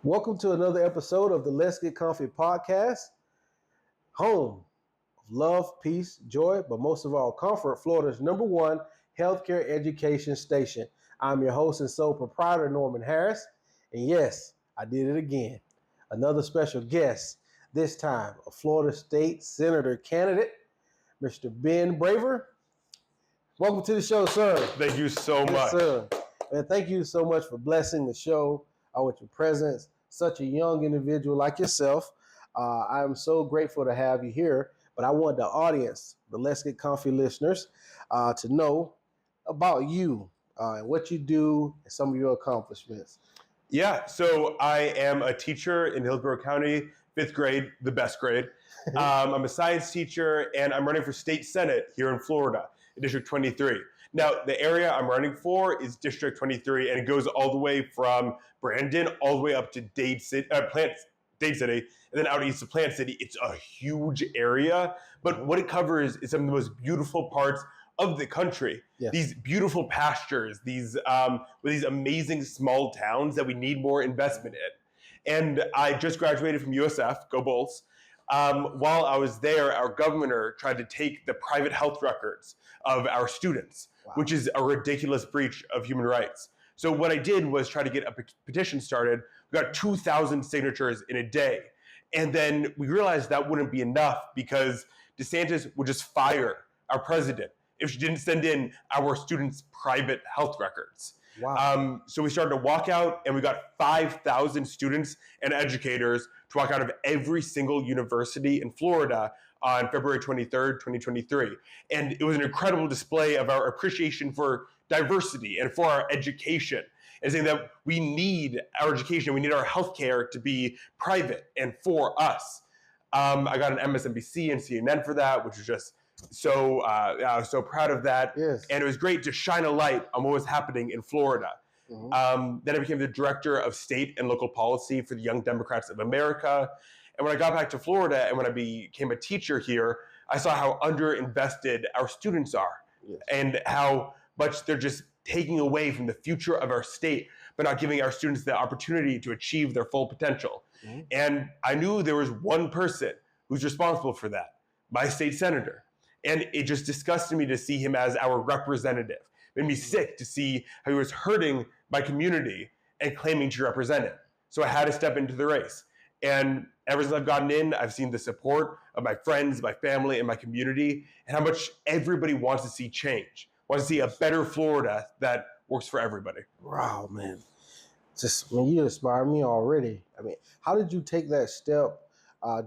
Welcome to another episode of the Let's Get Comfy podcast, home of love, peace, joy, but most of all, comfort, Florida's #1 healthcare education station. I'm your host and sole proprietor, Norman Harris. And yes, I did it again. Another special guest, this time a Florida State Senator candidate, Mr. Ben Braver. Welcome to the show, sir. Thank you so much. Yes, sir. And thank you so much for blessing the show with your presence. Such a young individual like yourself. I am so grateful to have you here. But I want the audience, the Let's Get Comfy listeners, to know about you and what you do and some of your accomplishments. Yeah, so I am a teacher in Hillsborough County, 5th grade, the best grade. I'm a science teacher, and I'm running for state senate here in Florida, in District 23. Now, the area I'm running for is District 23, and it goes all the way from Brandon all the way up to Dade City, and then out east of Plant City. It's a huge area, but what it covers is some of the most beautiful parts of the country. Yes. These beautiful pastures, these amazing small towns that we need more investment in. And I just graduated from USF, go Bulls. While I was there, our governor tried to take the private health records of our students, which is a ridiculous breach of human rights. So what I did was try to get a petition started. We got 2,000 signatures in a day. And then we realized that wouldn't be enough because DeSantis would just fire our president if she didn't send in our students' private health records. Wow. So we started to walk out, and we got 5,000 students and educators to walk out of every single university in Florida on February 23rd, 2023. And it was an incredible display of our appreciation for diversity and for our education, and saying that we need our education, we need our healthcare to be private and for us. I got an MSNBC and CNN for that, which was just so I was so proud of that. Yes. And it was great to shine a light on what was happening in Florida. Mm-hmm. Then I became the director of state and local policy for the Young Democrats of America. And when I got back to Florida and when I became a teacher here, I saw how underinvested our students are. Yes. And how much they're just taking away from the future of our state, but not giving our students the opportunity to achieve their full potential. Mm-hmm. And I knew there was one person who's responsible for that, my state senator. And it just disgusted me to see him as our representative. It made me sick to see how he was hurting my community and claiming to represent it. So I had to step into the race. And ever since I've gotten in, I've seen the support of my friends, my family, and my community, and how much everybody wants to see change, wants to see a better Florida that works for everybody. Wow, man. Just when you inspire me already. I mean, how did you take that step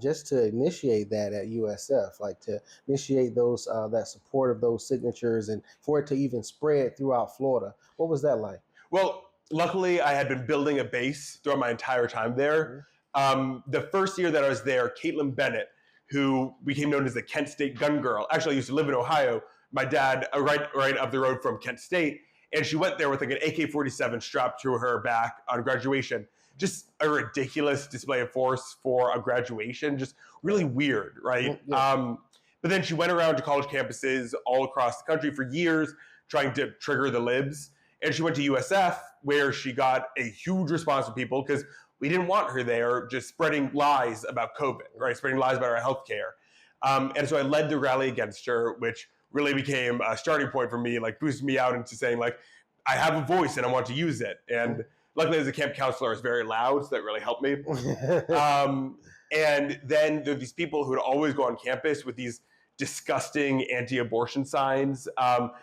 just to initiate that at USF, like to initiate those that support of those signatures and for it to even spread throughout Florida? What was that like? Well, luckily I had been building a base throughout my entire time there. Mm-hmm. The first year that I was there, Caitlin Bennett, who became known as the Kent State gun girl, actually I used to live in Ohio. My dad, right up the road from Kent State, and she went there with like an AK-47 strapped to her back on graduation. Just a ridiculous display of force for a graduation, just really weird, right? Yeah. But then she went around to college campuses all across the country for years trying to trigger the libs. And she went to USF where she got a huge response from people because we didn't want her there just spreading lies about COVID, right? Spreading lies about our healthcare. And so I led the rally against her, which really became a starting point for me, like boosted me out into saying like, I have a voice and I want to use it. And luckily as a camp counselor, I was very loud, so that really helped me. And then there are these people who would always go on campus with these disgusting anti-abortion signs,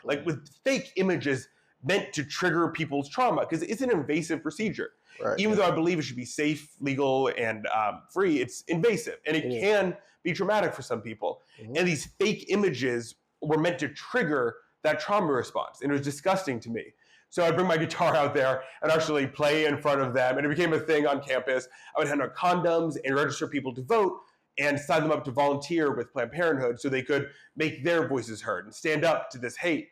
like with fake images meant to trigger people's trauma, because it's an invasive procedure. Right, even though I believe it should be safe, legal, and free, it's invasive, and it can be traumatic for some people. Mm-hmm. And these fake images were meant to trigger that trauma response, and it was disgusting to me. So I'd bring my guitar out there and actually play in front of them, and it became a thing on campus. I would hand out condoms and register people to vote and sign them up to volunteer with Planned Parenthood so they could make their voices heard and stand up to this hate.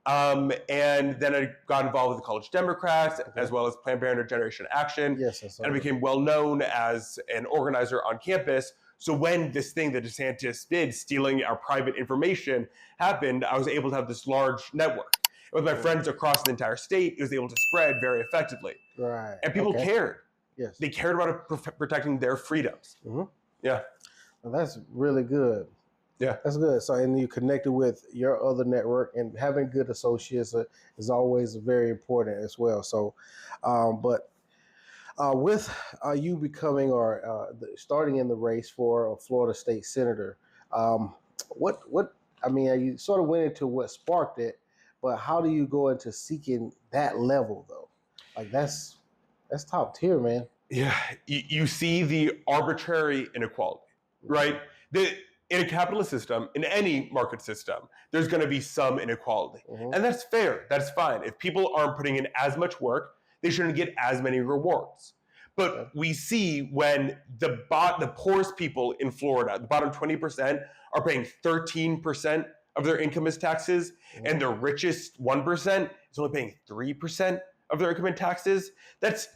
And then I got involved with the College Democrats, as well as Planned Parenthood Generation Action. Yes, and I became well known as an organizer on campus. So when this thing that DeSantis did, stealing our private information, happened, I was able to have this large network. With my friends across the entire state, it was able to spread very effectively. Right. And people cared. Yes. They cared about protecting their freedoms. Mm-hmm. Yeah. Well, that's really good. Yeah. That's good. So, and you connected with your other network, and having good associates is always very important as well. So, but with you becoming or starting in the race for a Florida state senator, um, what I mean, you sort of went into what sparked it, but how do you go into seeking that level though? Like that's top tier, man. Yeah. You see the arbitrary inequality, right? In a capitalist system, in any market system, there's going to be some inequality. Mm-hmm. And that's fair. That's fine. If people aren't putting in as much work, they shouldn't get as many rewards. But we see when the poorest people in Florida, the bottom 20%, are paying 13% of their income as taxes, Mm-hmm. and the richest 1% is only paying 3% of their income in taxes. That's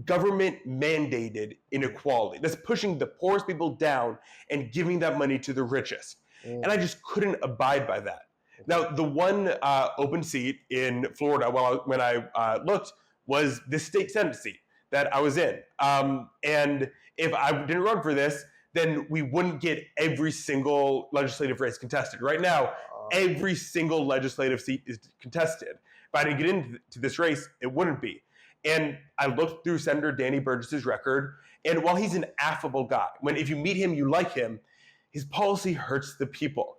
government mandated inequality. That's pushing the poorest people down and giving that money to the richest. Mm-hmm. And I just couldn't abide by that. Now, the one open seat in Florida, when I looked, was the state Senate seat that I was in. And if I didn't run for this, then we wouldn't get every single legislative race contested. Right now, every single legislative seat is contested. If I didn't get into this race, it wouldn't be. And I looked through Senator Danny Burgess's record, and while he's an affable guy, if you meet him, you like him, his policy hurts the people.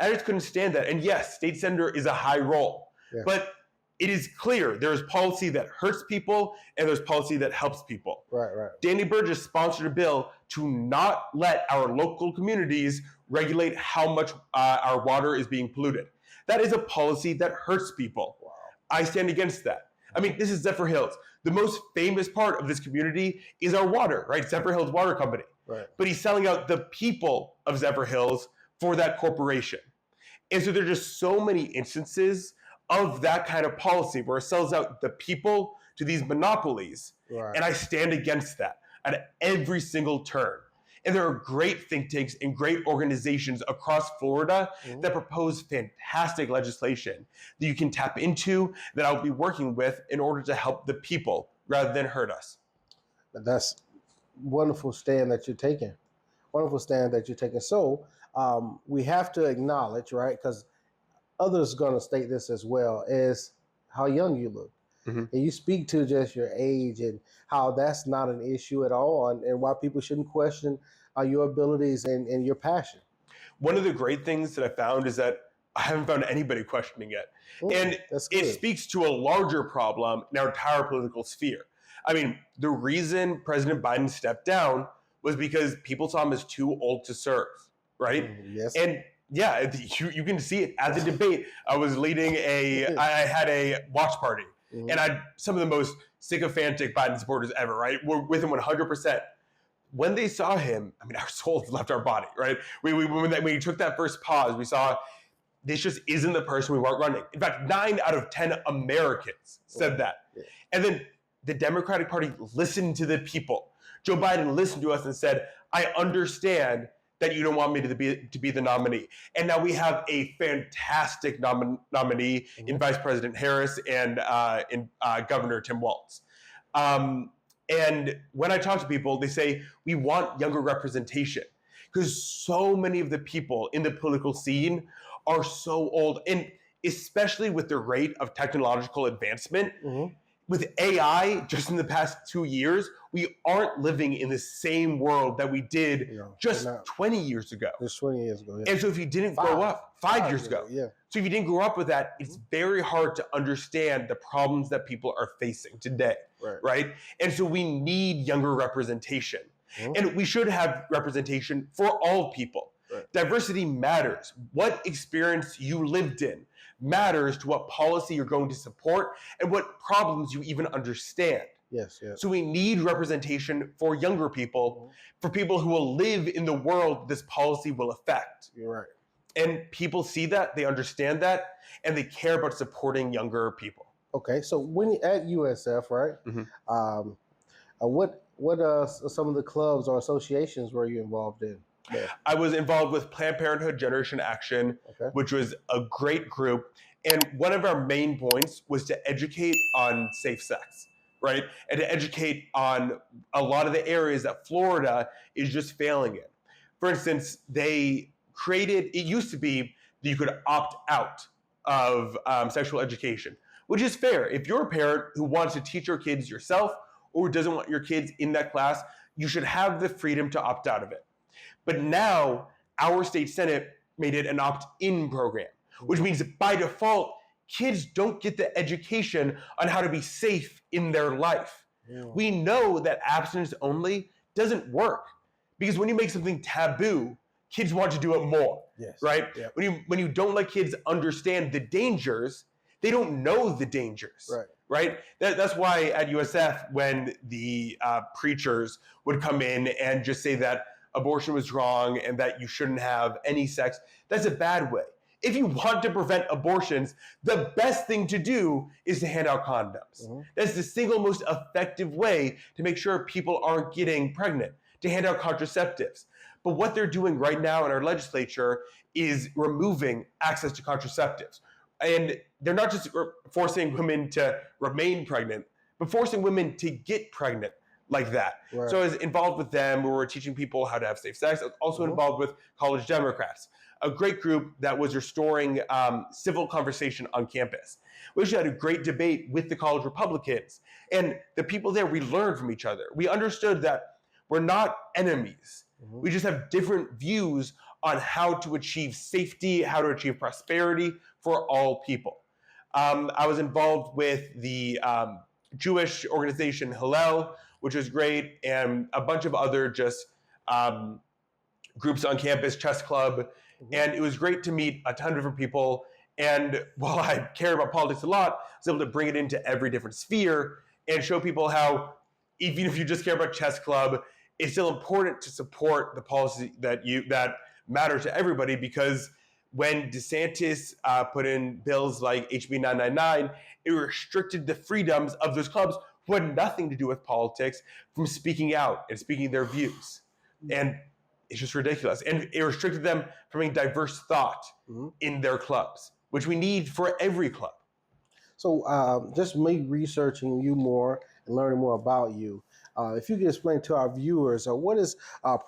I just couldn't stand that. And yes, state senator is a high role, but it is clear there is policy that hurts people and there's policy that helps people. Right. Danny Burgess sponsored a bill to not let our local communities regulate how much our water is being polluted. That is a policy that hurts people. Wow. I stand against that. I mean, this is Zephyr Hills. The most famous part of this community is our water, right? Zephyr Hills Water Company. Right. But he's selling out the people of Zephyr Hills for that corporation. And so there are just so many instances of that kind of policy where it sells out the people to these monopolies. Right. And I stand against that at every single turn. And there are great think tanks and great organizations across Florida that propose fantastic legislation that you can tap into, that I'll be working with in order to help the people rather than hurt us. That's wonderful stand that you're taking. So we have to acknowledge, right, because others are going to state this as well, is how young you look. Mm-hmm. And you speak to just your age and how that's not an issue at all, and why people shouldn't question your abilities and your passion. One of the great things that I found is that I haven't found anybody questioning it. And it speaks to a larger problem in our entire political sphere. I mean, the reason President Biden stepped down was because people saw him as too old to serve, right? Yes. And yeah, you can see it at the debate. I was leading I had a watch party. Mm-hmm. And I had some of the most sycophantic Biden supporters ever, right? We're with him 100%. When they saw him, I mean, our souls left our body, right? When we took that first pause, we saw this just isn't the person we want running. In fact, 9 out of 10 Americans said that. Yeah. And then the Democratic Party listened to the people. Joe Biden listened to us and said, I understand that you don't want me to be the nominee. And now we have a fantastic nominee in Vice President Harris and in Governor Tim Walz. And when I talk to people, they say, we want younger representation, because so many of the people in the political scene are so old. And especially with the rate of technological advancement, with AI, just in the past 2 years, we aren't living in the same world that we did just 20 years ago. Just 20 years ago, yeah. And so if you didn't grow up, 5 years ago. Yeah. So if you didn't grow up with that, it's very hard to understand the problems that people are facing today, right? And so we need younger representation. And we should have representation for all people. Right. Diversity matters. What experience you lived in matters to what policy you're going to support and what problems you even understand. Yes. So we need representation for younger people, for people who will live in the world this policy will affect. You're right. And people see that, they understand that, and they care about supporting younger people. Okay, so when at USF, right? What some of the clubs or associations were you involved in? Yeah. I was involved with Planned Parenthood Generation Action, which was a great group. And one of our main points was to educate on safe sex. right? And to educate on a lot of the areas that Florida is just failing in. For instance, it used to be that you could opt out of sexual education, which is fair. If you're a parent who wants to teach your kids yourself or doesn't want your kids in that class, you should have the freedom to opt out of it. But now our state Senate made it an opt-in program, which means that by default, kids don't get the education on how to be safe in their life. Yeah. We know that abstinence only doesn't work because when you make something taboo, kids want to do it more, yes. Right? Yep. When you don't let kids understand the dangers, they don't know the dangers, right? That's why at USF, when the preachers would come in and just say that abortion was wrong and that you shouldn't have any sex, that's a bad way. If you want to prevent abortions, the best thing to do is to hand out condoms. Mm-hmm. That's the single most effective way to make sure people aren't getting pregnant, to hand out contraceptives. But what they're doing right now in our legislature is removing access to contraceptives. And they're not just forcing women to remain pregnant, but forcing women to get pregnant like that. Right. So I was involved with them. We were teaching people how to have safe sex. I was also involved with College Democrats, a great group that was restoring civil conversation on campus. We actually had a great debate with the college Republicans. And the people there, we learned from each other. We understood that we're not enemies. Mm-hmm. We just have different views on how to achieve safety, how to achieve prosperity for all people. I was involved with the Jewish organization Hillel, which was great, and a bunch of other just groups on campus, chess club. Mm-hmm. And it was great to meet a ton of different people. And while I care about politics a lot, I was able to bring it into every different sphere and show people how, even if you just care about chess club, it's still important to support the policy that matter to everybody, because when DeSantis put in bills like HB 999, it restricted the freedoms of those clubs who had nothing to do with politics from speaking out and speaking their views. And it's just ridiculous. And it restricted them from having diverse thought in their clubs, which we need for every club. So just me researching you more and learning more about you, if you could explain to our viewers, what is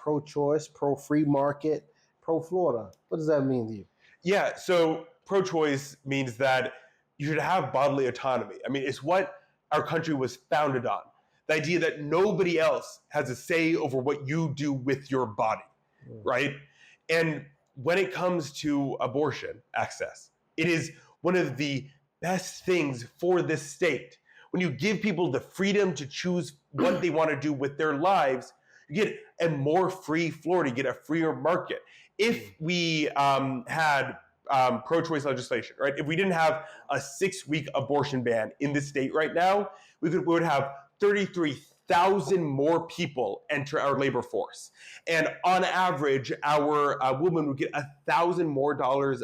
pro-choice, pro-free market, pro-Florida? What does that mean to you? Yeah, so pro-choice means that you should have bodily autonomy. I mean, it's what our country was founded on. The idea that nobody else has a say over what you do with your body, right? And when it comes to abortion access, it is one of the best things for this state. When you give people the freedom to choose what they want to do with their lives, you get a more free Florida, you get a freer market. If we had pro-choice legislation, right? If we didn't have a 6-week abortion ban in this state right now, we would have 33,000 more people enter our labor force. And on average, our women would get $1,000 more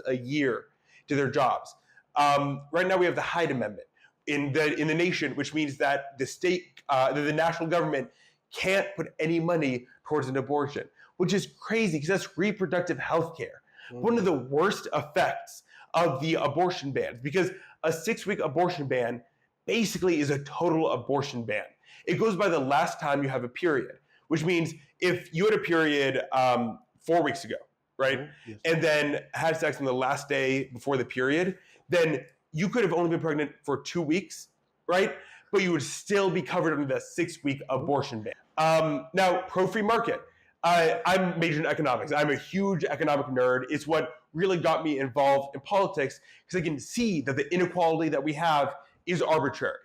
a year to their jobs. Right now we have the Hyde Amendment in the nation, which means that the national government can't put any money towards an abortion, which is crazy because that's reproductive health care. One of the worst effects of the abortion ban, because a 6-week abortion ban basically is a total abortion ban. It goes by the last time you have a period, which means if you had a period 4 weeks ago, right? Yes. And then had sex on the last day before the period, then you could have only been pregnant for 2 weeks, right? But you would still be covered under the 6-week abortion ban. Now, pro-free market. I'm majoring in economics. I'm a huge economic nerd. It's what really got me involved in politics, because I can see that the inequality that we have is arbitrary.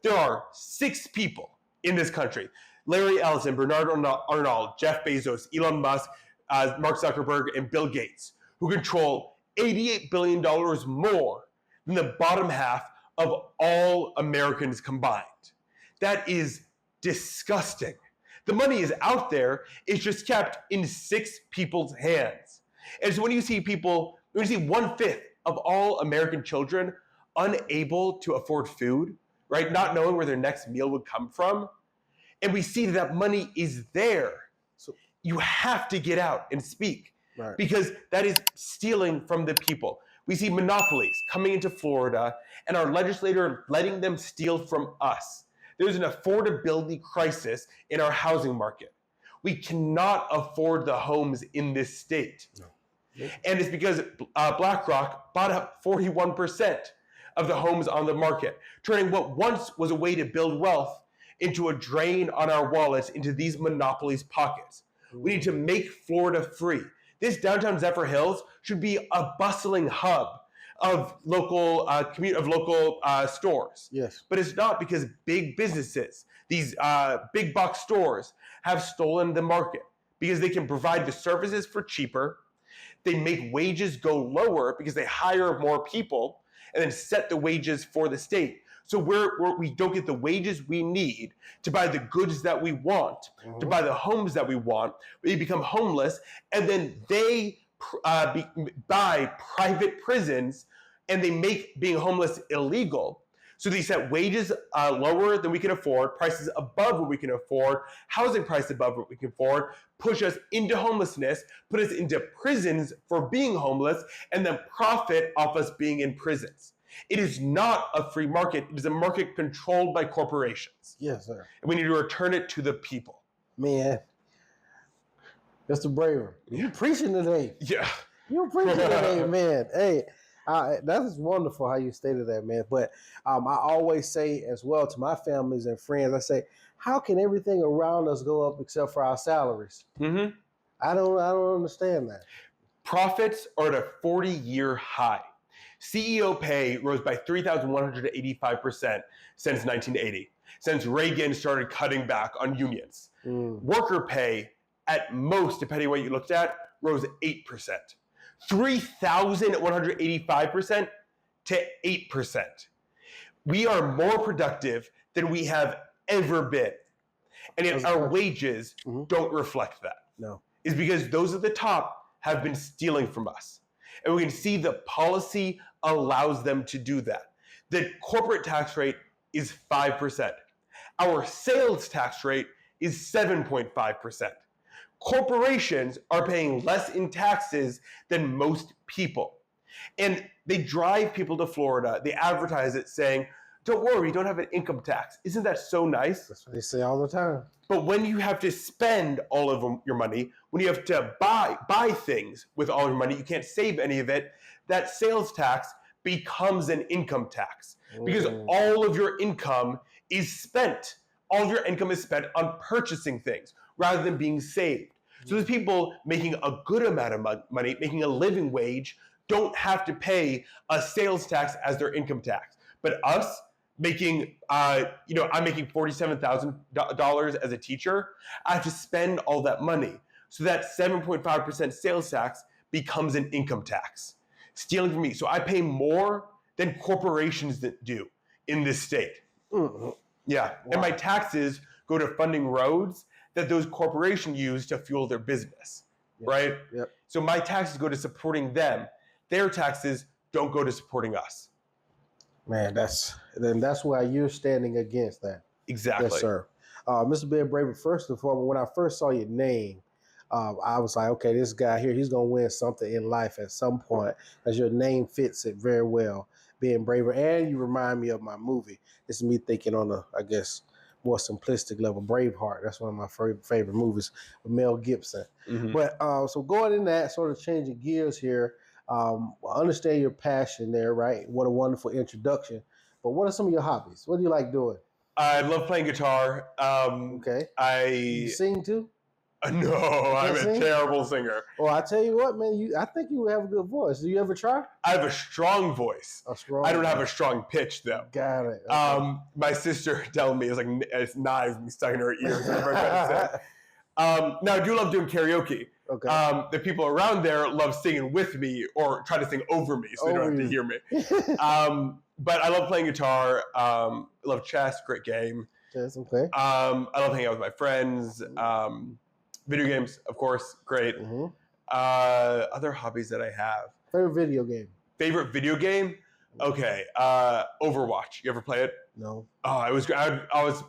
There are 6 people in this country: Larry Ellison, Bernard Arnault, Jeff Bezos, Elon Musk, Mark Zuckerberg, and Bill Gates, who control $88 billion more than the bottom half of all Americans combined. That is disgusting. The money is out there, it's just kept in 6 people's hands. And so when you see 1/5 of all American children unable to afford food, right, not knowing where their next meal would come from, and we see that money is there, so you have to get out and speak, right, because that is stealing from the people. We see monopolies coming into Florida and our legislator letting them steal from us. there's an affordability crisis in our housing market. We cannot afford the homes in this state. No. And it's because BlackRock bought up 41% of the homes on the market, turning what once was a way to build wealth into a drain on our wallets into these monopolies' pockets. We need to make Florida free. This downtown Zephyr Hills should be a bustling hub of local stores. Yes. But it's not, because big businesses, these big box stores, have stolen the market because they can provide the services for cheaper. They make wages go lower because they hire more people and then set the wages for the state. So we don't get the wages we need to buy the goods that we want, to buy the homes that we want. We become homeless, and then they buy private prisons, and they make being homeless illegal. So they set wages lower than we can afford, prices above what we can afford, housing price above what we can afford, push us into homelessness, put us into prisons for being homeless, and then profit off us being in prisons. It is not a free market. It is a market controlled by corporations. Yes, sir. And we need to return it to the people. Man, Mr. Braver, you preaching today. Yeah. You preaching today, man. Hey, that is wonderful how you stated that, man. But I always say as well to my families and friends, I say, how can everything around us go up except for our salaries? Mm-hmm. I don't understand that. Profits are at a 40-year high. CEO pay rose by 3,185% since 1980, since Reagan started cutting back on unions. Worker pay, at most, depending on what you looked at, rose 8%. 3,185% to 8%. We are more productive than we have ever been. And yet our wages don't reflect that. No. It's because those at the top have been stealing from us. And we can see the policy allows them to do that. The corporate tax rate is 5%. Our sales tax rate is 7.5%. Corporations are paying less in taxes than most people. And they drive people to Florida. They advertise it saying, don't worry, you don't have an income tax. Isn't that so nice? That's what they say all the time. But when you have to spend all of your money, when you have to buy things with all your money, you can't save any of it, that sales tax becomes an income tax. Because all of your income is spent. All of your income is spent on purchasing things rather than being saved. So those people making a good amount of money, making a living wage, don't have to pay a sales tax as their income tax. But us making, I'm making $47,000 as a teacher, I have to spend all that money. So that 7.5% sales tax becomes an income tax, stealing from me. So I pay more than corporations that do in this state. Yeah, wow. And my taxes go to funding roads that those corporations use to fuel their business, right? Yep. So my taxes go to supporting them. Their taxes don't go to supporting us. Man, that's why you're standing against that. Exactly. Yes, sir. Mr. Ben Braver, first and foremost, when I first saw your name, I was like, okay, this guy here, he's going to win something in life at some point, as your name fits it very well, Ben Braver. And you remind me of my movie. This is me thinking on a, I guess, more simplistic level, Braveheart. That's one of my favorite movies with Mel Gibson. But so going in that, sort of changing gears here, I understand your passion there, right? What a wonderful introduction. But what are some of your hobbies? What do you like doing? I love playing guitar. Okay. You sing too? No, I'm a terrible singer. Well, I tell you what, man, I think you have a good voice. Do you ever try? I have a strong voice. I don't have a strong pitch, though. Got it. Okay. My sister telling me it's knives being stuck in her ears. Now, I do love doing karaoke. Okay. The people around there love singing with me or try to sing over me so they don't have to hear me. But I love playing guitar. I love chess, great game. Chess, okay. I love hanging out with my friends. Video games, of course, great. Other hobbies that I have. Favorite video game? Favorite video game? Okay, Overwatch. You ever play it? No. Oh, I was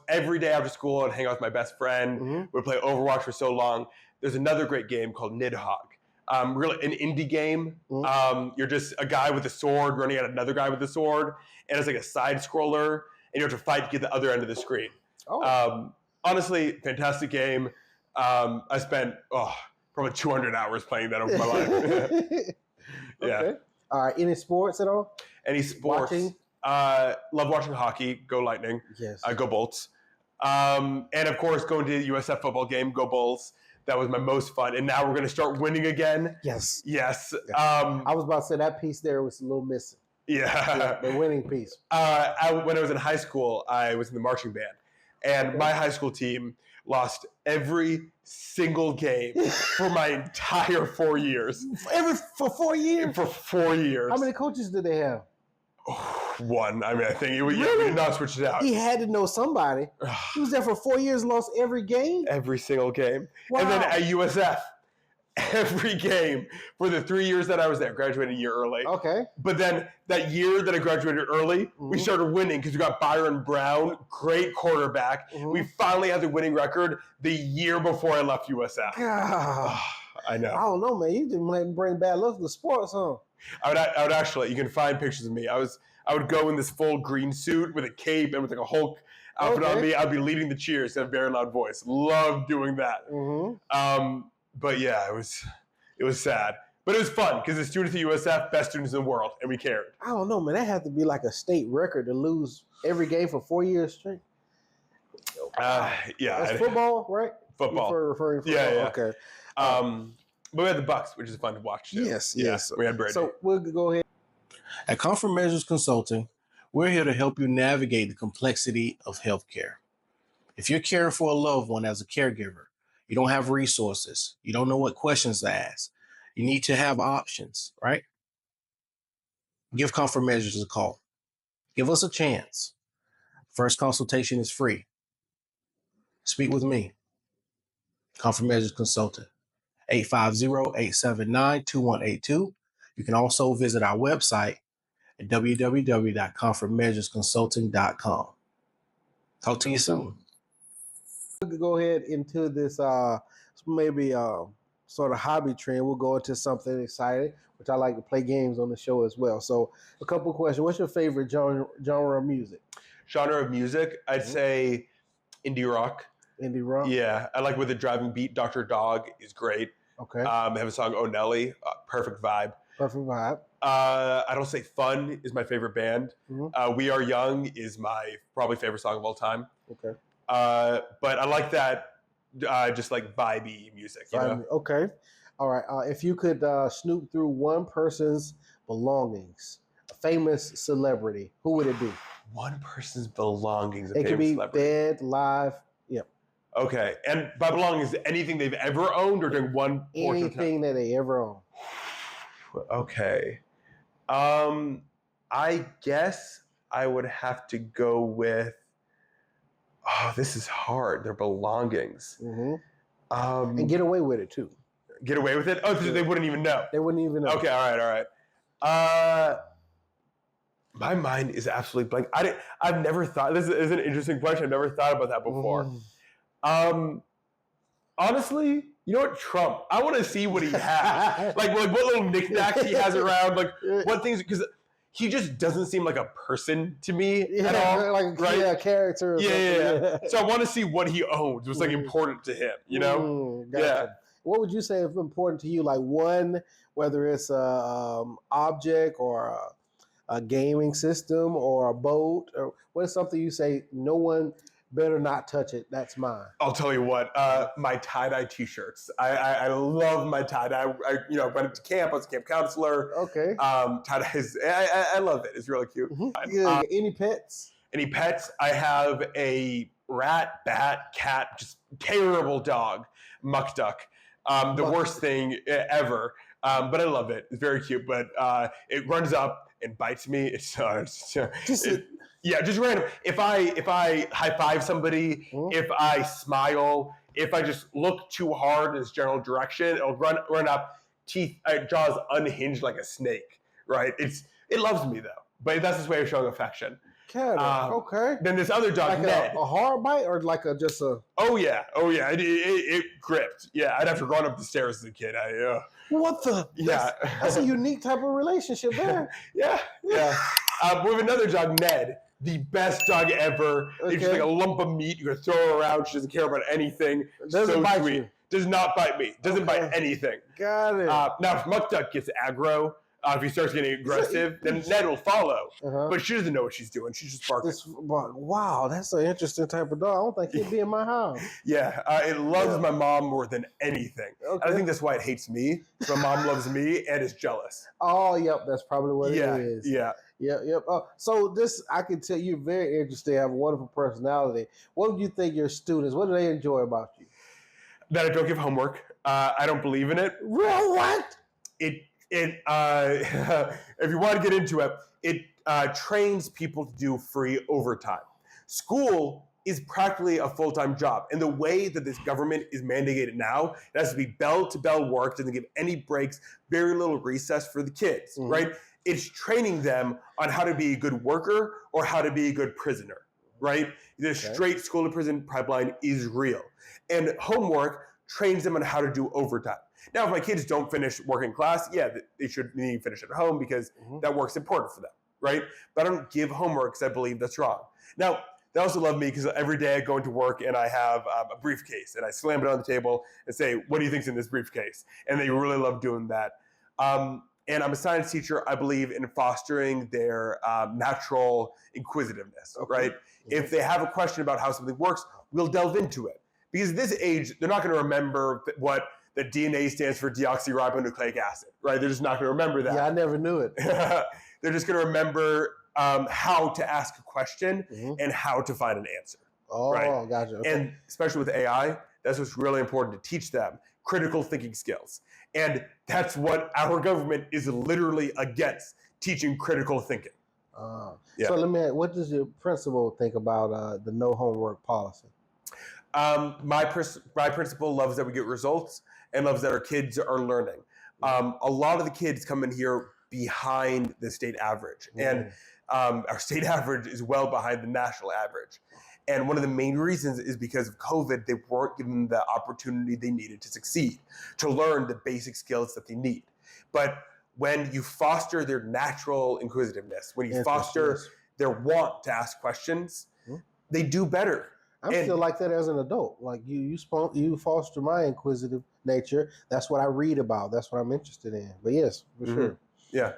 every day after school, I'd hang out with my best friend. We'd play Overwatch for so long. There's another great game called Nidhogg. Really an indie game. You're just a guy with a sword running at another guy with a sword, and it's like a side scroller, and you have to fight to get the other end of the screen. Oh. Honestly, fantastic game. I spent probably 200 hours playing that over my life. Yeah. Okay. All right. Any sports at all? Any sports? Watching? Love watching hockey. Go Lightning. Yes. Go Bolts. And of course, going to the USF football game. Go Bulls. That was my most fun. And now we're going to start winning again. Yes. Yes. I was about to say that piece there was a little missing. Yeah. The winning piece. When I was in high school, I was in the marching band. And my high school team lost every single game for my entire 4 years. For 4 years? For 4 years. How many coaches did they have? One. I mean, I think we did not switch it out. He had to know somebody. He was there for 4 years, lost every game? Every single game. Wow. And then at USF, every game for the 3 years that I was there. Graduated a year early. Okay. But then that year that I graduated early, we started winning because we got Byron Brown, great quarterback. We finally had the winning record the year before I left USF. God. I know. I don't know, man. You didn't bring bad luck to the sports, huh? I would actually, you can find pictures of me. I would go in this full green suit with a cape and with like a Hulk outfit on me. I'd be leading the cheers in a very loud voice. Love doing that. But yeah, it was sad. But it was fun because the students at USF, best students in the world, and we cared. I don't know, man. That had to be like a state record to lose every game for 4 years straight. Yeah. That's football, right? Football. You're referring to football? Yeah. Okay. But we had the Bucks, which is fun to watch too. Yes. We had Brady. So we'll go ahead. At Comfort Measures Consulting, we're here to help you navigate the complexity of healthcare. If you're caring for a loved one as a caregiver, you don't have resources, you don't know what questions to ask, you need to have options, right? Give Comfort Measures a call. Give us a chance. First consultation is free. Speak with me, Comfort Measures Consultant, 850-879-2182. You can also visit our website at www.comfortmeasuresconsulting.com. Talk to you soon. We could go ahead into this maybe sort of hobby trend. We'll go into something exciting, which I like to play games on the show as well. So a couple of questions. What's your favorite genre of music? Genre of music, I'd say indie rock. Indie rock? Yeah, I like With a Driving Beat. Dr. Dog is great. Okay. They have a song, Oh Nelly, perfect vibe. Perfect vibe. I don't say Fun is my favorite band. We Are Young is my probably favorite song of all time. Okay. But I like that just like vibey music. You know? Okay. All right. If you could snoop through one person's belongings, a famous celebrity, who would it be? One person's belongings. It could be dead, live. Yep. Okay. And by belongings, anything they've ever owned or during one portion of time? Anything that they ever own. Okay. I guess I would have to go with, this is hard. Their belongings. And get away with it too. Get away with it? Oh, they wouldn't even know. They wouldn't even know. Okay, all right. My mind is absolutely blank. I've never thought, this is an interesting question. I've never thought about that before. Honestly, you know what, Trump, I want to see what he has. like what little knicknacks he has around, like what things, because he just doesn't seem like a person to me at all. Like right? a character. Yeah. So I want to see what he owns. What's like important to him, you know? Gotcha. Yeah. What would you say is important to you? Like one, whether it's a object or a gaming system or a boat, or what is something you say no one better not touch it? That's mine. I'll tell you what, my tie-dye t-shirts. I love my tie-dye. I went to camp. I was a camp counselor. Okay. Tie-dye is, I love it. It's really cute. Any pets? Any pets? I have a rat, bat, cat, just terrible dog, muck duck. The worst thing ever. But I love it. It's very cute. But it runs up and bites me. It's just random. If I high five somebody, if I smile, if I just look too hard in its general direction, it'll run up, teeth, jaws unhinged like a snake. Right? It loves me though. But that's its way of showing affection. Okay. Then this other dog, like Ned. A hard bite or like just a... Oh yeah. It gripped. Yeah, I'd have to run up the stairs as a kid. What the? That's a unique type of relationship there. yeah. We have another dog, Ned. the best dog ever. Okay. It's just like a lump of meat. You're gonna throw her around. She doesn't care about anything. Doesn't so bite sweet. you. Does not bite me. Doesn't bite anything. Got it. Now, if Muck Duck gets aggro, if he starts getting aggressive, then Ned will follow. But she doesn't know what she's doing. She's just barking. Wow, that's an interesting type of dog. I don't think he'd be in my house. Yeah, it loves my mom more than anything. Okay. I think that's why it hates me. My mom loves me and is jealous. Oh, yep, that's probably what it is. Yeah. Yep. So this, I can tell you're very interesting. Have a wonderful personality. What do you think your students? What do they enjoy about you? That I don't give homework. I don't believe in it. Real what? If you want to get into it, it trains people to do free overtime. School is practically a full-time job. And the way that this government is mandated now, it has to be bell-to-bell work, doesn't give any breaks, very little recess for the kids, right? It's training them on how to be a good worker or how to be a good prisoner, right? The straight school to prison pipeline is real. And homework trains them on how to do overtime. Now, if my kids don't finish work in class, yeah, they should need to finish at home because that work's important for them, right? But I don't give homework because I believe that's wrong. Now, they also love me because every day I go into work and I have a briefcase and I slam it on the table and say, what do you think's in this briefcase? And they really love doing that. And I'm a science teacher. I believe in fostering their natural inquisitiveness, right? If they have a question about how something works, we'll delve into it. Because at this age, they're not going to remember what the DNA stands for deoxyribonucleic acid, right? They're just not going to remember that. Yeah, I never knew it. They're just going to remember how to ask a question and how to find an answer. Oh, right? Gotcha. Okay. And especially with AI, that's what's really important to teach them, critical thinking skills. And that's what our government is literally against, teaching critical thinking. So let me ask, what does your principal think about the no homework policy? My principal loves that we get results and loves that our kids are learning. A lot of the kids come in here behind the state average, and our state average is well behind the national average. And one of the main reasons is because of COVID, they weren't given the opportunity they needed to succeed, to learn the basic skills that they need. But when you foster their natural inquisitiveness, when you foster their want to ask questions, they do better. I'm still like that as an adult. Like you foster my inquisitive nature. That's what I read about. That's what I'm interested in. But yes, for sure. Yeah.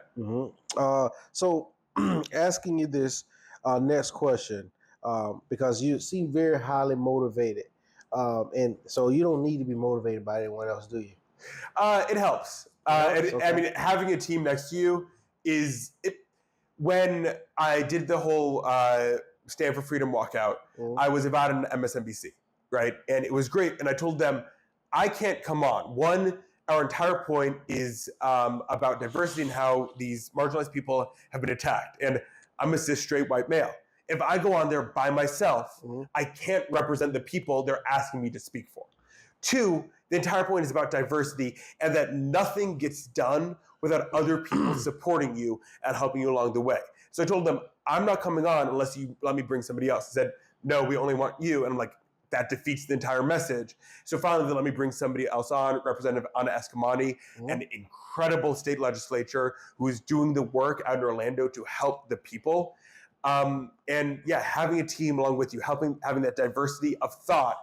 So asking you this next question, because you seem very highly motivated. And so you don't need to be motivated by anyone else, do you? It helps. I mean, having a team next to you when I did the whole Stand for Freedom walkout, I was about an MSNBC, right? And it was great. And I told them, I can't come on. One, our entire point is about diversity and how these marginalized people have been attacked. And I'm a cis straight white male. If I go on there by myself, I can't represent the people they're asking me to speak for. Two, the entire point is about diversity and that nothing gets done without other people supporting you and helping you along the way. So I told them, I'm not coming on unless you let me bring somebody else. They said, no, we only want you. And I'm like, that defeats the entire message. So finally, they let me bring somebody else on, Representative Anna Eskamani, an incredible state legislature who is doing the work out in Orlando to help the people. And yeah, having a team along with you, having that diversity of thought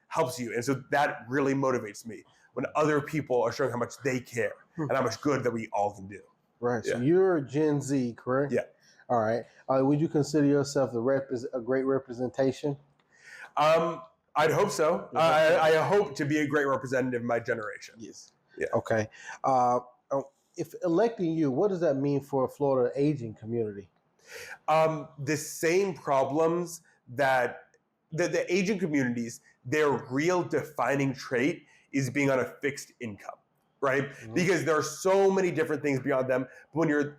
helps you. And so that really motivates me when other people are showing how much they care and how much good that we all can do. Right. So you're Gen Z, correct? Yeah. All right. Would you consider yourself a great representation? I'd hope so. I hope to be a great representative of my generation. Yes. Yeah. Okay. If electing you, what does that mean for Florida aging community? The same problems that the aging communities, their real defining trait is being on a fixed income, right? Because there are so many different things beyond them. When you're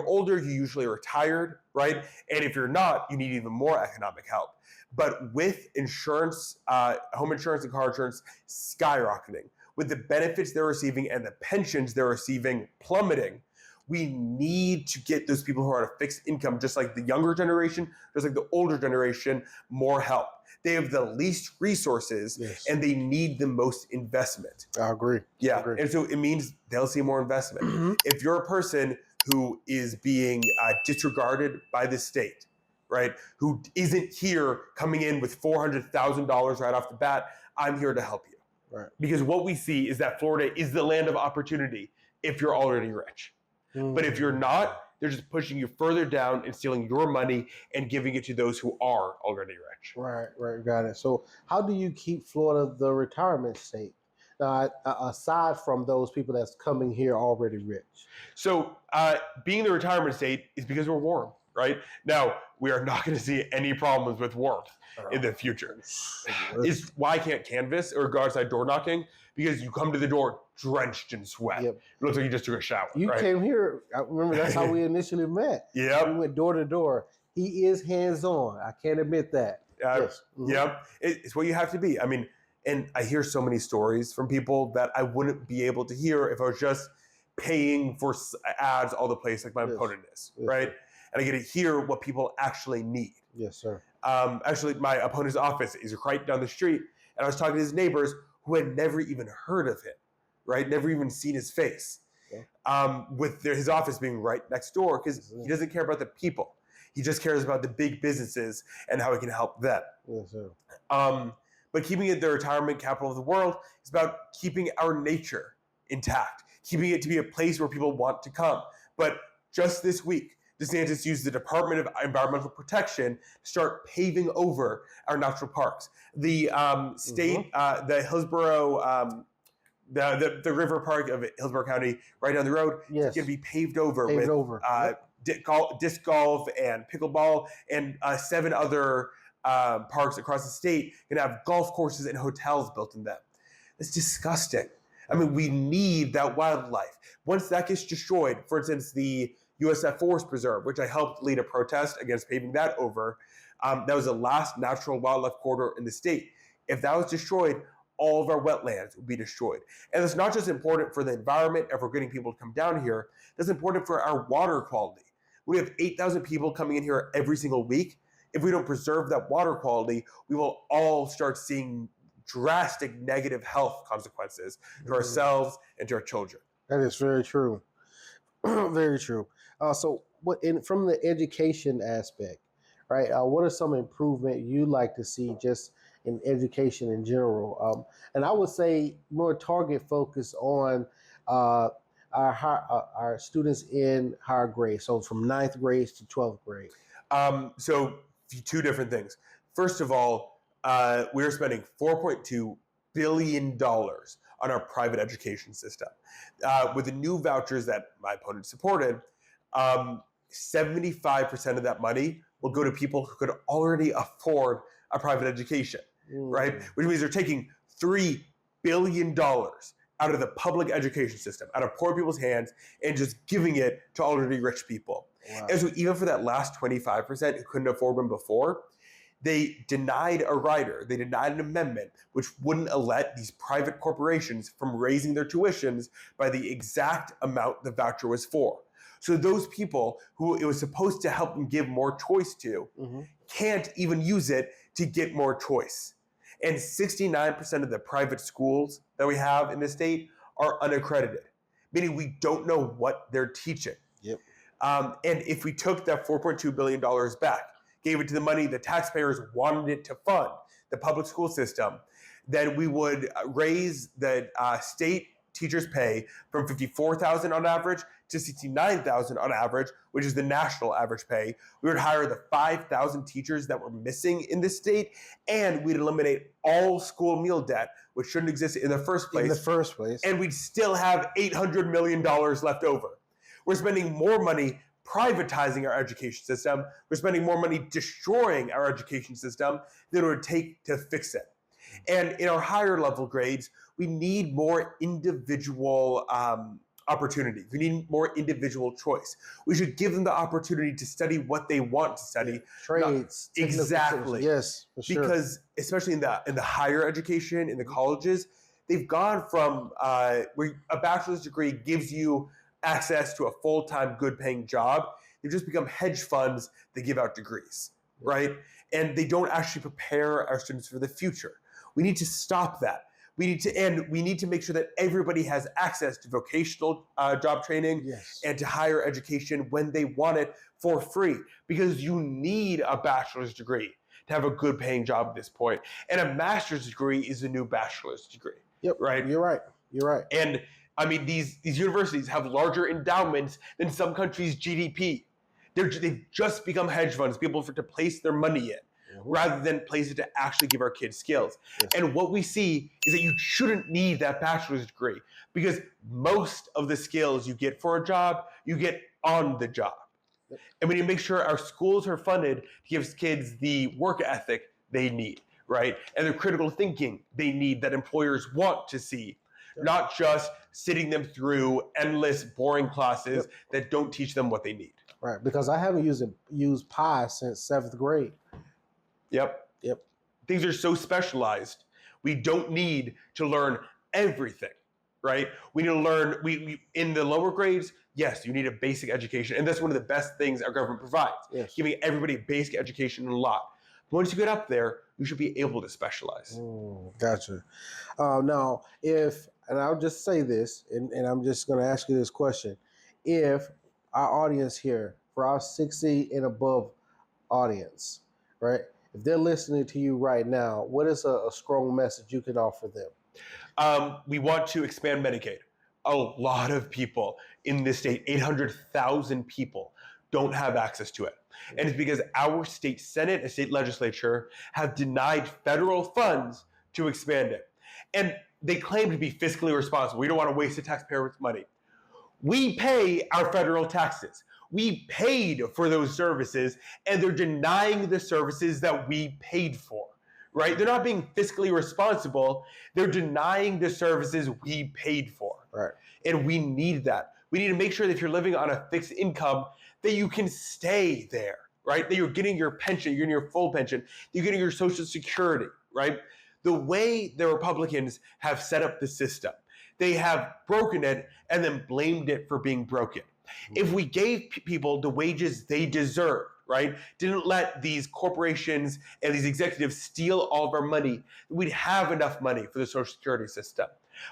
older, you usually are retired, right? And if you're not, you need even more economic help. But with insurance, home insurance and car insurance skyrocketing, with the benefits they're receiving and the pensions they're receiving plummeting, we need to get those people who are on a fixed income, just like the younger generation, just like the older generation, more help. They have the least resources and they need the most investment. I agree. Yeah. I agree. And so it means they'll see more investment. If you're a person who is being disregarded by the state, right? Who isn't here coming in with $400,000 right off the bat. I'm here to help you. Right. Because what we see is that Florida is the land of opportunity if you're already rich. But if you're not, they're just pushing you further down and stealing your money and giving it to those who are already rich. Right, got it. So how do you keep Florida the retirement state, aside from those people that's coming here already rich? So being the retirement state is because we're warm, right? Now, we are not going to see any problems with warmth in the future. It's why I can't canvass or go outside door knocking, because you come to the door drenched in sweat. Yep. It looks like you just took a shower. You right? came here, I remember that's how we initially met. Yep. We went door to door. He is hands-on. I can't admit that. Yes. Mm-hmm. Yep. It's what you have to be. I mean, and I hear so many stories from people that I wouldn't be able to hear if I was just paying for ads all the place like my opponent is, right? And I get to hear what people actually need. Yes, sir. Actually, my opponent's office is right down the street, and I was talking to his neighbors who had never even heard of him, right? Never even seen his face. Yeah. With his office being right next door, because he doesn't care about the people. He just cares about the big businesses and how he can help them. Yes, sir. But keeping it the retirement capital of the world is about keeping our nature intact, keeping it to be a place where people want to come. But just this week, DeSantis used the Department of Environmental Protection to start paving over our natural parks. The state, the Hillsborough, the river park of Hillsborough County, right down the road, is going to be paved over with disc golf and pickleball, and 7 other parks across the state can have golf courses and hotels built in them. It's disgusting. I mean, we need that wildlife. Once that gets destroyed, for instance, the USF Forest Preserve, which I helped lead a protest against paving that over, that was the last natural wildlife corridor in the state. If that was destroyed, all of our wetlands would be destroyed. And it's not just important for the environment and for getting people to come down here, that's important for our water quality. We have 8,000 people coming in here every single week. If we don't preserve that water quality, we will all start seeing drastic negative health consequences to ourselves and to our children. That is very true. Very true. So from the education aspect, right, what are some improvement you'd like to see just in education in general? And I would say more target focus on our students in higher grades, so from 9th grade to 12th grade. So 2 different things. First of all, we're spending $4.2 billion on our private education system. With the new vouchers that my opponent supported, 75% of that money will go to people who could already afford a private education, right? Which means they're taking $3 billion out of the public education system, out of poor people's hands, and just giving it to already rich people. Wow. And so even for that last 25% who couldn't afford them before, they denied a rider, they denied an amendment which wouldn't let these private corporations from raising their tuitions by the exact amount the voucher was for. So those people who it was supposed to help them give more choice to can't even use it to get more choice. And 69% of the private schools that we have in the state are unaccredited, meaning we don't know what they're teaching. Yep. And if we took that $4.2 billion back, gave it to the money the taxpayers wanted it to fund, the public school system, then we would raise the state teachers' pay from $54,000 on average to $69,000 on average, which is the national average pay. We would hire the 5,000 teachers that were missing in this state, and we'd eliminate all school meal debt, which shouldn't exist in the first place. And we'd still have $800 million left over. We're spending more money privatizing our education system. We're spending more money destroying our education system than it would take to fix it. And in our higher level grades, we need more individual opportunities. We need more individual choice. We should give them the opportunity to study what they want to study. Trades. Exactly. Yes, for sure. Because especially in the higher education, in the colleges, they've gone from where a bachelor's degree gives you access to a full-time, good-paying job. They've just become hedge funds that give out degrees, right? And they don't actually prepare our students for the future. We need to stop that. We need to make sure that everybody has access to vocational job training Yes. and to higher education when they want it for free, because you need a bachelor's degree to have a good paying job at this point. And a master's degree is the new bachelor's degree. Yep. Right. You're right. You're right. And I mean, these universities have larger endowments than some countries' GDP. They've just become hedge funds, people to place their money in, rather than places to actually give our kids skills. Yes. And what we see is that you shouldn't need that bachelor's degree, because most of the skills you get for a job, you get on the job. Yep. And we need to make sure our schools are funded to give kids the work ethic they need, right? And the critical thinking they need that employers want to see, not just sitting them through endless boring classes that don't teach them what they need. Right, because I haven't used Pi since 7th grade. Yep. Yep. Things are so specialized. We don't need to learn everything, right? We need to learn, we in the lower grades, yes, you need a basic education. And that's one of the best things our government provides, giving everybody a basic education and a lot. But once you get up there, you should be able to specialize. Gotcha. Now, and I'll just say this, and I'm just going to ask you this question. If our audience here, for our 60 and above audience, right? If they're listening to you right now, what is a strong message you can offer them? We want to expand Medicaid. A lot of people in this state, 800,000 people, don't have access to it. And it's because our state Senate and state legislature have denied federal funds to expand it. And they claim to be fiscally responsible. We don't want to waste the taxpayers' money. We pay our federal taxes. We paid for those services, and they're denying the services that we paid for, right? They're not being fiscally responsible. They're denying the services we paid for. Right. And we need that. We need to make sure that if you're living on a fixed income, that you can stay there, right? That you're getting your pension, you're getting your full pension, you're getting your Social Security, right? The way the Republicans have set up the system, they have broken it and then blamed it for being broken. If we gave people the wages they deserve, right, didn't let these corporations and these executives steal all of our money, we'd have enough money for the Social Security system.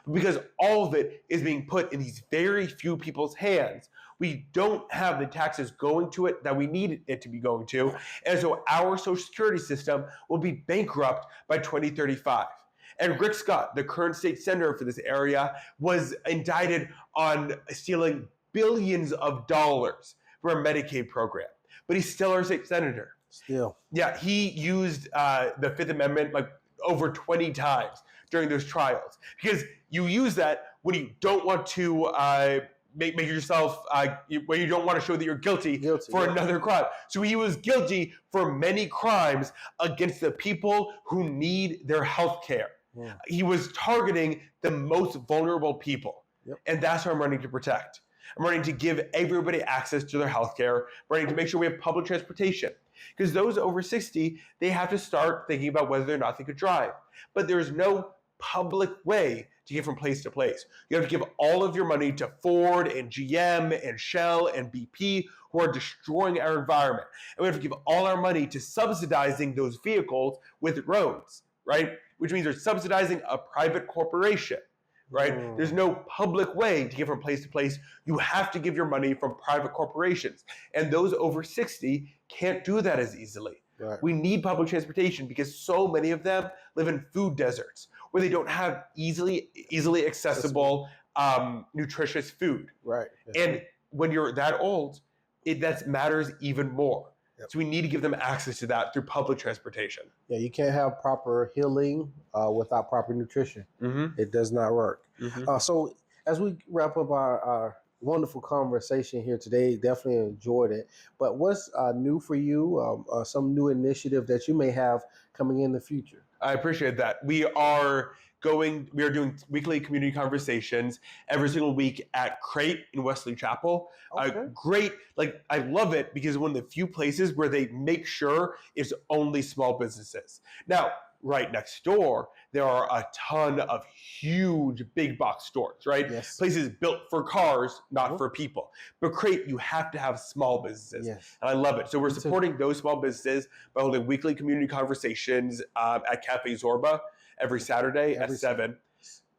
But because all of it is being put in these very few people's hands, we don't have the taxes going to it that we need it to be going to. And so our Social Security system will be bankrupt by 2035. And Rick Scott, the current state senator for this area, was indicted on stealing billions of dollars from our Medicaid program. But he's still our state senator. Still. Yeah, he used the Fifth Amendment like over 20 times during those trials. Because you use that when you don't want to make yourself, when you don't want to show that you're guilty for another crime. So he was guilty for many crimes against the people who need their health care. Yeah. He was targeting the most vulnerable people. Yep. And that's what I'm running to protect. I'm running to give everybody access to their health care. I'm running to make sure we have public transportation. Because those over 60, they have to start thinking about whether or not they could drive. But there's no public way to get from place to place. You have to give all of your money to Ford and GM and Shell and BP, who are destroying our environment. And we have to give all our money to subsidizing those vehicles with roads, right? Which means they're subsidizing a private corporation, right? There's no public way to get from place to place. You have to give your money from private corporations. And those over 60 can't do that as easily. Right. We need public transportation because so many of them live in food deserts where they don't have easily accessible, nutritious food. Right. And when you're that old, that matters even more. Yep. So we need to give them access to that through public transportation. Yeah, you can't have proper healing without proper nutrition. Mm-hmm. It does not work. Mm-hmm. So as we wrap up our wonderful conversation here today, definitely enjoyed it. But what's new for you? Some new initiative that you may have coming in the future? I appreciate that. We are doing weekly community conversations every single week at Crate in Wesley Chapel. Okay. Great. I love it because it's one of the few places where they make sure it's only small businesses. Now, right next door, there are a ton of huge big box stores, right? Yes. Places built for cars, not for people. But Crate, you have to have small businesses. Yes. And I love it. So we're supporting those small businesses by holding weekly community conversations at Cafe Zorba every Saturday at 7.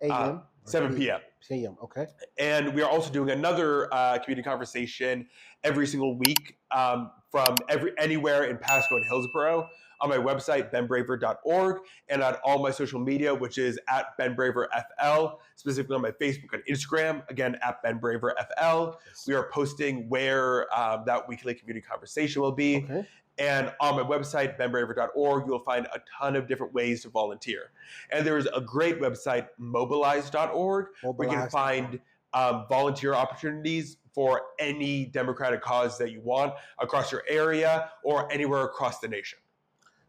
a.m. 7 p.m. p.m. Okay. And we are also doing another community conversation every single week from anywhere in Pasco and Hillsborough on my website, benbraver.org, and on all my social media, which is at benbraverfl, specifically on my Facebook and Instagram, again, at benbraverfl. Yes. We are posting where that weekly community conversation will be. Okay. And on my website, benbraver.org, you'll find a ton of different ways to volunteer. And there's a great website, mobilize.org, where you can find volunteer opportunities for any democratic cause that you want across your area or anywhere across the nation.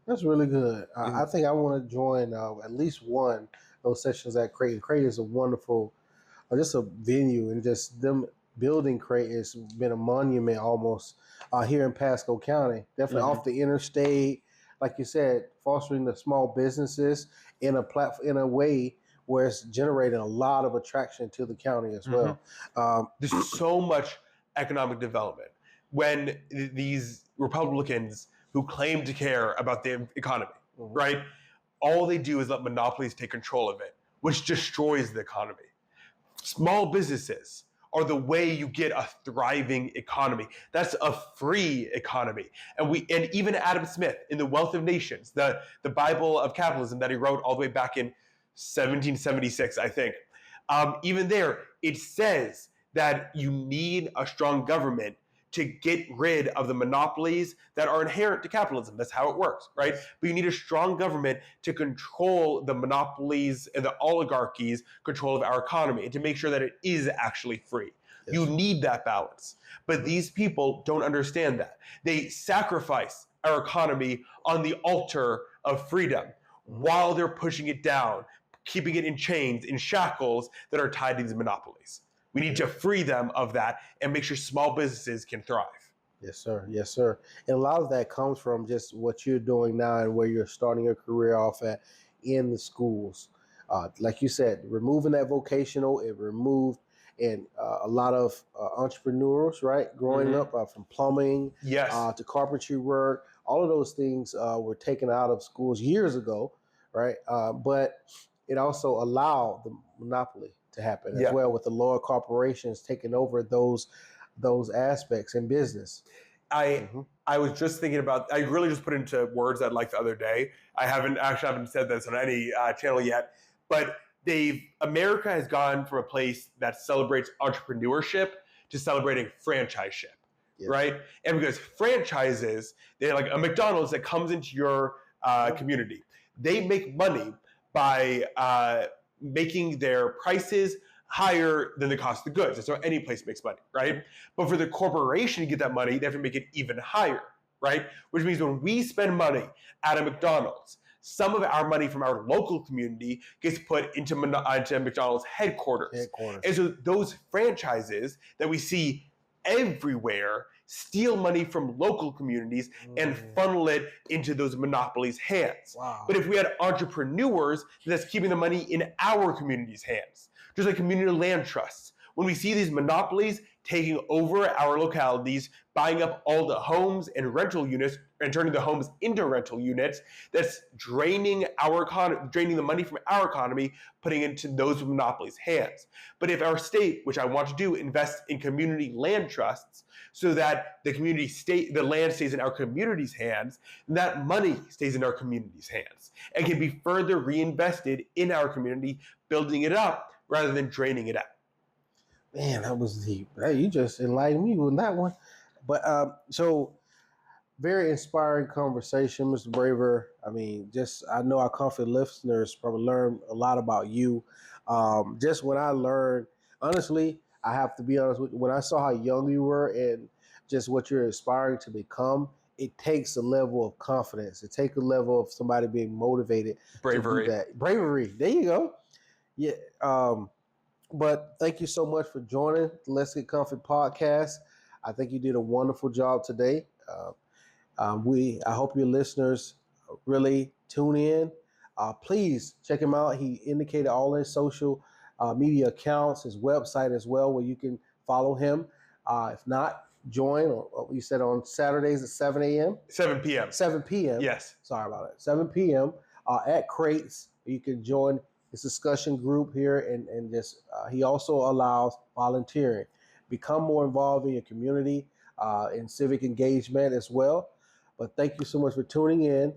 That's really good. I think I want to join at least one of those sessions at Crate. Crate is a wonderful, just a venue, and just them building Crate has been a monument almost here in Pasco County. Definitely off the interstate, like you said, fostering the small businesses in a way where it's generating a lot of attraction to the county as well. There's so much economic development when these Republicans who claim to care about the economy, right? All they do is let monopolies take control of it, which destroys the economy. Small businesses are the way you get a thriving economy. That's a free economy. And even Adam Smith in The Wealth of Nations, the Bible of capitalism that he wrote all the way back in 1776, I think. Even there, it says that you need a strong government to get rid of the monopolies that are inherent to capitalism. That's how it works, right? But you need a strong government to control the monopolies and the oligarchies' control of our economy and to make sure that it is actually free. Yes. You need that balance. But these people don't understand that. They sacrifice our economy on the altar of freedom while they're pushing it down, keeping it in chains, in shackles that are tied to these monopolies. We need to free them of that and make sure small businesses can thrive. Yes, sir. Yes, sir. And a lot of that comes from just what you're doing now and where you're starting your career off at in the schools. Like you said, removing that vocational, it removed and a lot of entrepreneurs, right? Growing up from plumbing to carpentry work, all of those things were taken out of schools years ago, right? But it also allowed the monopoly to happen as well, with the lower corporations taking over those aspects in business. I was just thinking about, I really just put into words I'd like the other day. I haven't said this on any channel yet, but America has gone from a place that celebrates entrepreneurship to celebrating franchiseship, right? And because franchises, they're like a McDonald's that comes into your community. They make money by making their prices higher than the cost of the goods. That's how any place makes money, right? But for the corporation to get that money, they have to make it even higher, right? Which means when we spend money at a McDonald's, some of our money from our local community gets put into McDonald's headquarters. And so those franchises that we see everywhere steal money from local communities and funnel it into those monopolies' hands. But if we had entrepreneurs that's keeping the money in our community's hands, just like community land trusts, when we see these monopolies taking over our localities, buying up all the homes and rental units and turning the homes into rental units, that's draining our economy, draining the money from our economy, putting it into those monopolies' hands. But if our state, which I want to do, invests in community land trusts so that the land stays in our community's hands, that money stays in our community's hands and can be further reinvested in our community, building it up rather than draining it out. Man, that was deep. Hey, you just enlightened me with that one. But so very inspiring conversation, Mr. Braver. I mean, I know our comfort listeners probably learned a lot about you. Just when I learned, honestly, I have to be honest with you, when I saw how young you were and just what you're aspiring to become, it takes a level of confidence. It takes a level of somebody being motivated. Bravery. To do that. Bravery. There you go. Yeah. But thank you so much for joining the Let's Get Comfy podcast. I think you did a wonderful job today. I hope your listeners really tune in. Please check him out. He indicated all his social media accounts, his website as well, where you can follow him. If not, join. You said on Saturdays at 7 a.m.? 7 p.m. 7 p.m. Yes. Sorry about it. 7 p.m. At Crates. You can join his discussion group here, and just he also allows volunteering. Become more involved in your community, in civic engagement as well. But thank you so much for tuning in.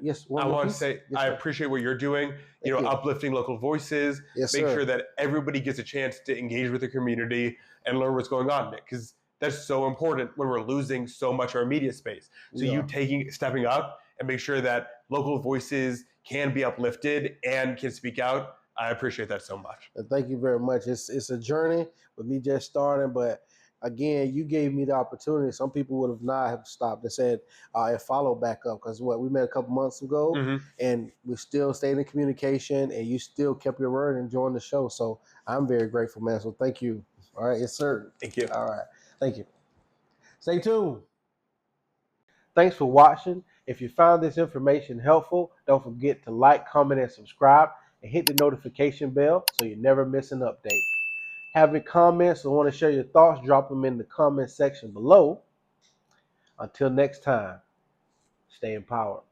Yes, one I more want to piece. say Yes, I sir. appreciate what you're doing. Thank you. Uplifting local voices, Yes, make sir. sure that everybody gets a chance to engage with the community and learn what's going on, because that's so important when we're losing so much of our media space. So We are. stepping up and make sure that local voices can be uplifted and can speak out. I appreciate that so much. And thank you very much. It's a journey with me just starting, but again, you gave me the opportunity. Some people would have not have stopped and said and followed back up, because what we met a couple months ago, Mm-hmm. and we still stayed in communication, and you still kept your word and joined the show. So I'm very grateful, man. So thank you. All right, yes, sir. Thank you. All right, thank you. Stay tuned. Thanks for watching. If you found this information helpful, don't forget to like, comment, and subscribe, and hit the notification bell so you never miss an update. Have any comments or want to share your thoughts, drop them in the comment section below. Until next time, stay empowered.